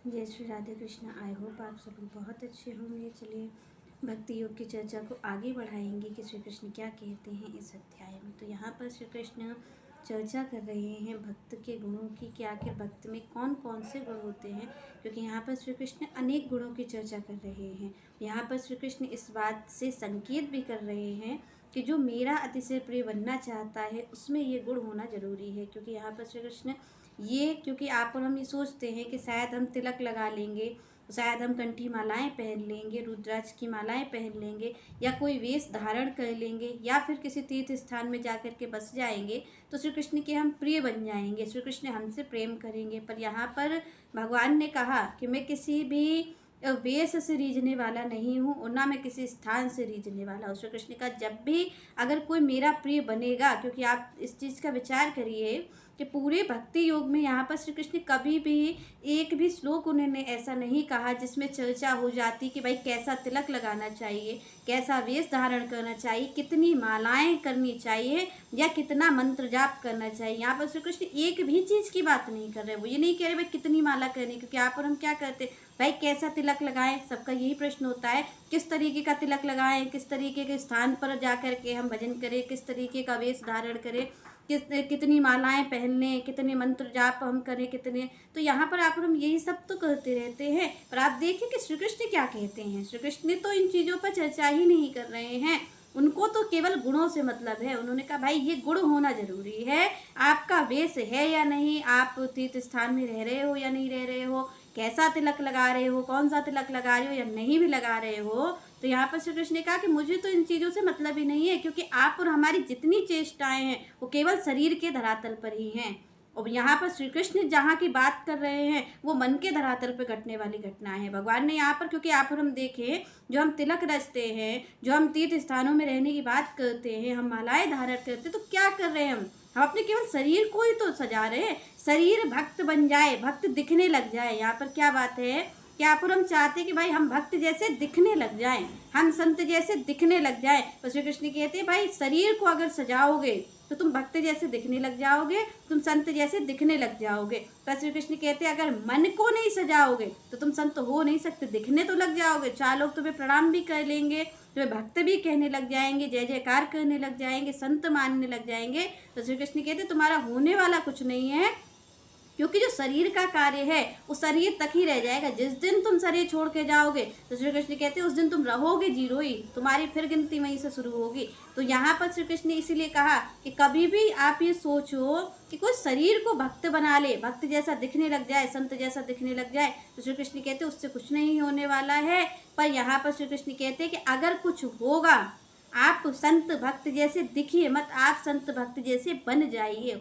जय Shri Radhe Krishna. I hope आप सब लोग बहुत अच्छे होंगे। चलिए भक्ति योग की चर्चा को आगे बढ़ाएंगे कि श्री कृष्ण क्या कहते हैं इस अध्याय में। तो यहाँ पर श्री कृष्ण चर्चा कर रहे हैं भक्त के गुणों की कि आखिर भक्त में कौन कौन से गुण होते हैं, क्योंकि यहाँ पर श्री कृष्ण अनेक गुणों की चर्चा कर रहे हैं। यहाँ पर श्री कृष्ण इस बात से संकेत भी कर रहे हैं कि जो मेरा अतिशय प्रिय बनना चाहता है उसमें ये गुण होना जरूरी है। क्योंकि यहाँ पर श्री कृष्ण क्योंकि आप और हम ये सोचते हैं कि शायद हम तिलक लगा लेंगे, शायद हम कंठी मालाएं पहन लेंगे, रुद्राक्ष की मालाएं पहन लेंगे, या कोई वेश धारण कर लेंगे, या फिर किसी तीर्थ स्थान में जाकर के बस जाएंगे तो श्री कृष्ण के हम प्रिय बन जाएंगे, श्री कृष्ण हमसे प्रेम करेंगे। पर यहाँ पर भगवान ने कहा कि मैं किसी भी वेश से रीझने वाला नहीं हूँ और ना मैं किसी स्थान से रीझने वाला हूँ। श्री कृष्ण का जब भी अगर कोई मेरा प्रिय बनेगा, क्योंकि आप इस चीज़ का विचार करिए कि पूरे भक्ति योग में यहाँ पर श्री कृष्ण कभी भी एक भी श्लोक उन्होंने ऐसा नहीं कहा जिसमें चर्चा हो जाती कि भाई कैसा तिलक लगाना चाहिए, कैसा वेश धारण करना चाहिए, कितनी मालाएं करनी चाहिए, या कितना मंत्र जाप करना चाहिए। यहाँ पर श्री कृष्ण एक भी चीज़ की बात नहीं कर रहे। वो ये नहीं कह रहे भाई कितनी माला करनी, क्योंकि यहाँ पर हम क्या करते भाई कैसा तिलक लगाएं, सबका यही प्रश्न होता है। किस तरीके का तिलक लगाएं, किस तरीके के स्थान पर जा कर के हम भजन करें, किस तरीके का वेश धारण करें, कितनी मालाएं पहन लें, कितने मंत्र जाप हम करें, कितने। तो यहाँ पर आप हम यही सब तो करते रहते हैं, पर आप देखिए कि श्री कृष्ण क्या कहते हैं। श्री कृष्ण तो इन चीज़ों पर चर्चा ही नहीं कर रहे हैं, उनको तो केवल गुणों से मतलब है। उन्होंने कहा भाई ये गुण होना जरूरी है, आपका वेश है या नहीं, आप तीर्थ स्थान में रह रहे हो या नहीं रह रहे हो, कैसा तिलक लगा रहे हो, कौन सा तिलक लगा रहे हो या नहीं भी लगा रहे हो। तो यहाँ पर श्री कृष्ण ने कहा कि मुझे तो इन चीज़ों से मतलब ही नहीं है, क्योंकि आप और हमारी जितनी चेष्टाएं हैं वो केवल शरीर के धरातल पर ही हैं। और यहाँ पर श्री कृष्ण जहाँ की बात कर रहे हैं वो मन के धरातल पर घटने वाली घटना है। भगवान ने यहाँ पर, क्योंकि आप और हम देखें, जो हम तिलक रचते हैं, जो हम तीर्थ स्थानों में रहने की बात करते हैं, हम मालाएं धारण करते हैं, तो क्या कर रहे हैं हम अपने केवल शरीर को ही तो सजा रहे हैं। शरीर भक्त बन जाए, भक्त दिखने लग जाए। यहाँ पर क्या बात है कि आप और हम चाहते हैं कि भाई हम भक्त जैसे दिखने लग जाएं, हम संत जैसे दिखने लग जाएं। तो श्री कृष्ण कहते हैं भाई शरीर को अगर सजाओगे तो तुम भक्त जैसे दिखने लग जाओगे, तुम संत जैसे दिखने लग जाओगे। तो श्री कृष्ण कहते हैं अगर मन को नहीं सजाओगे तो तुम संत हो नहीं सकते, दिखने तो लग जाओगे, चार लोग तुम्हें प्रणाम भी कर लेंगे, तुम्हें भक्त भी कहने लग जाएंगे, जय जयकार करने लग जाएंगे, संत मानने लग जाएंगे। तो श्री कृष्ण कहते हैं तुम्हारा होने वाला कुछ नहीं है, क्योंकि जो शरीर का कार्य है वो शरीर तक ही रह जाएगा। जिस दिन तुम शरीर छोड़ के जाओगे तो श्री कृष्ण कहते हैं उस दिन तुम रहोगे जीरो ही, तुम्हारी फिर गिनती वहीं से शुरू होगी। तो यहाँ पर श्री कृष्ण ने इसीलिए कहा कि कभी भी आप ये सोचो कि कोई शरीर को भक्त बना ले, भक्त जैसा दिखने लग जाए, संत जैसा दिखने लग जाए, तो श्री कृष्ण कहते हैं उससे कुछ नहीं होने वाला है। पर यहाँ पर श्री कृष्ण कहते हैं कि अगर कुछ होगा आप संत भक्त जैसे दिखिए मत, आप संत भक्त जैसे बन जाइए।